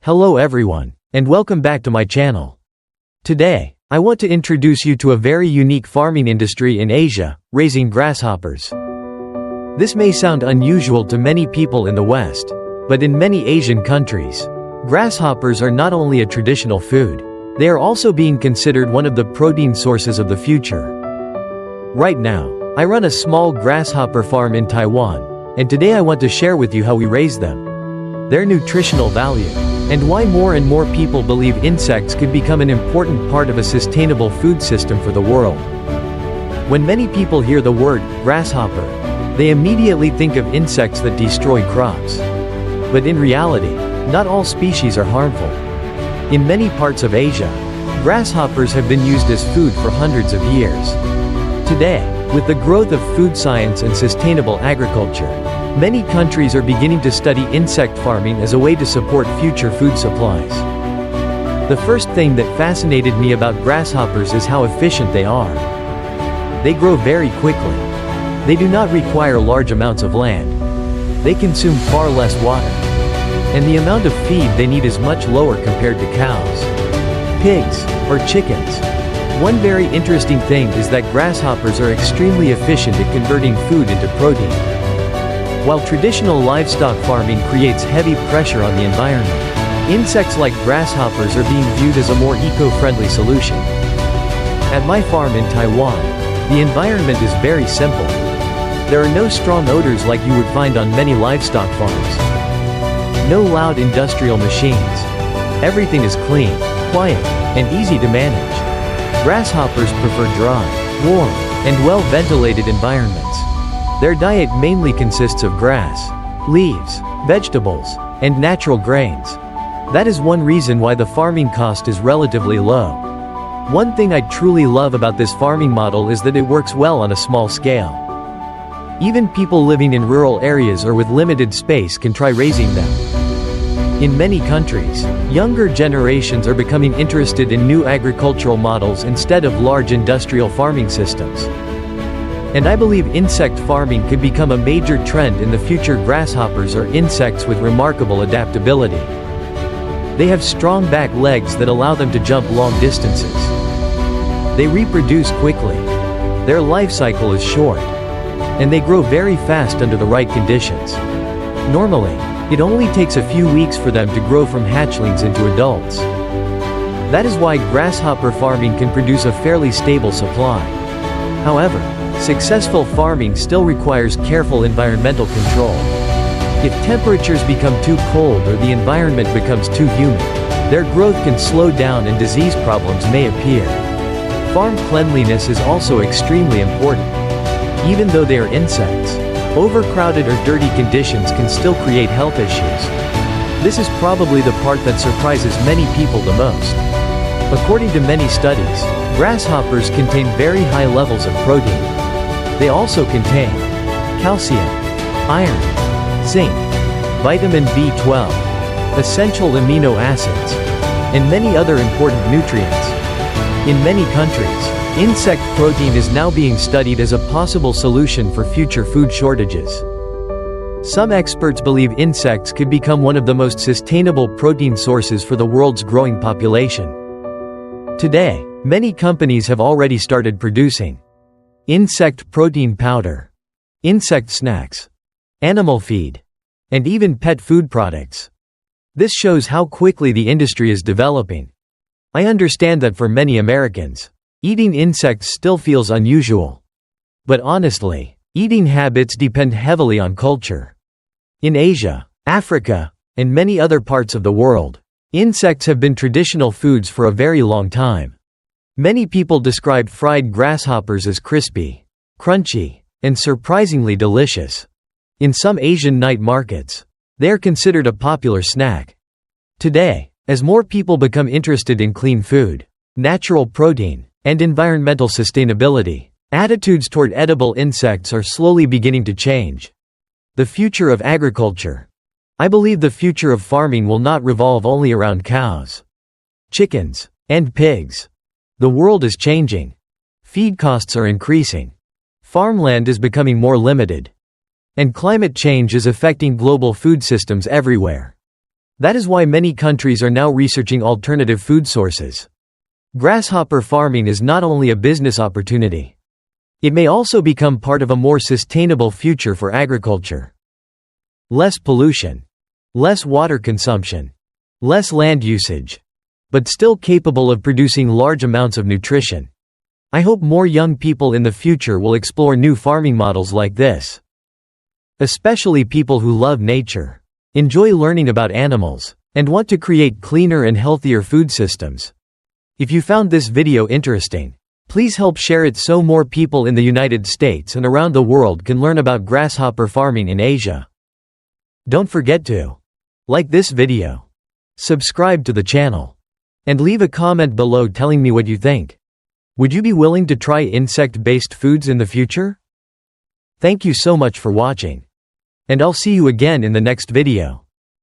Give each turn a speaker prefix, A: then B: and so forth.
A: Hello everyone, and welcome back to my channel. Today, I want to introduce you to a very unique farming industry in Asia, raising grasshoppers. This may sound unusual to many people in the West, but in many Asian countries, grasshoppers are not only a traditional food, they are also being considered one of the protein sources of the future. Right now, I run a small grasshopper farm in Taiwan, and today I want to share with you how we raise them, their nutritional value, and why more and more people believe insects could become an important part of a sustainable food system for the world. When many people hear the word grasshopper, they immediately think of insects that destroy crops. But in reality, not all species are harmful. In many parts of Asia, grasshoppers have been used as food for hundreds of years. Today, with the growth of food science and sustainable agriculture, many countries are beginning to study insect farming as a way to support future food supplies. The first thing that fascinated me about grasshoppers is how efficient they are. They grow very quickly. They do not require large amounts of land. They consume far less water. And the amount of feed they need is much lower compared to cows, pigs, or chickens. One very interesting thing is that grasshoppers are extremely efficient at converting food into protein. While traditional livestock farming creates heavy pressure on the environment, insects like grasshoppers are being viewed as a more eco-friendly solution. At my farm in Taiwan, the environment is very simple. There are no strong odors like you would find on many livestock farms. No loud industrial machines. Everything is clean, quiet, and easy to manage. Grasshoppers prefer dry, warm, and well-ventilated environments. Their diet mainly consists of grass, leaves, vegetables, and natural grains. That is one reason why the farming cost is relatively low. One thing I truly love about this farming model is that it works well on a small scale. Even people living in rural areas or with limited space can try raising them. In many countries, younger generations are becoming interested in new agricultural models instead of large industrial farming systems. And I believe insect farming could become a major trend in the future. Grasshoppers are insects with remarkable adaptability. They have strong back legs that allow them to jump long distances. They reproduce quickly. Their life cycle is short. And they grow very fast under the right conditions. Normally, it only takes a few weeks for them to grow from hatchlings into adults. That is why grasshopper farming can produce a fairly stable supply. However, successful farming still requires careful environmental control. If temperatures become too cold or the environment becomes too humid, their growth can slow down and disease problems may appear. Farm cleanliness is also extremely important. Even though they are insects, overcrowded or dirty conditions can still create health issues. This is probably the part that surprises many people the most. According to many studies, grasshoppers contain very high levels of protein. They also contain calcium, iron, zinc, vitamin B12, essential amino acids, and many other important nutrients. In many countries, insect protein is now being studied as a possible solution for future food shortages. Some experts believe insects could become one of the most sustainable protein sources for the world's growing population. Today, many companies have already started producing insect protein powder, insect snacks, animal feed, and even pet food products. This shows how quickly the industry is developing. I understand that for many Americans, eating insects still feels unusual. But honestly, eating habits depend heavily on culture. In Asia, Africa, and many other parts of the world, insects have been traditional foods for a very long time. Many people describe fried grasshoppers as crispy, crunchy, and surprisingly delicious. In some Asian night markets, they are considered a popular snack. Today, as more people become interested in clean food, natural protein, and environmental sustainability, attitudes toward edible insects are slowly beginning to change. The future of agriculture. I believe the future of farming will not revolve only around cows, chickens, and pigs. The world is changing. Feed costs are increasing. Farmland is becoming more limited. And climate change is affecting global food systems everywhere. That is why many countries are now researching alternative food sources. Grasshopper farming is not only a business opportunity. It may also become part of a more sustainable future for agriculture. Less pollution. Less water consumption. Less land usage. But still capable of producing large amounts of nutrition. I hope more young people in the future will explore new farming models like this. Especially people who love nature, enjoy learning about animals, and want to create cleaner and healthier food systems. If you found this video interesting, please help share it so more people in the United States and around the world can learn about grasshopper farming in Asia. Don't forget to like this video, subscribe to the channel, and leave a comment below telling me what you think. Would you be willing to try insect-based foods in the future? Thank you so much for watching. And I'll see you again in the next video.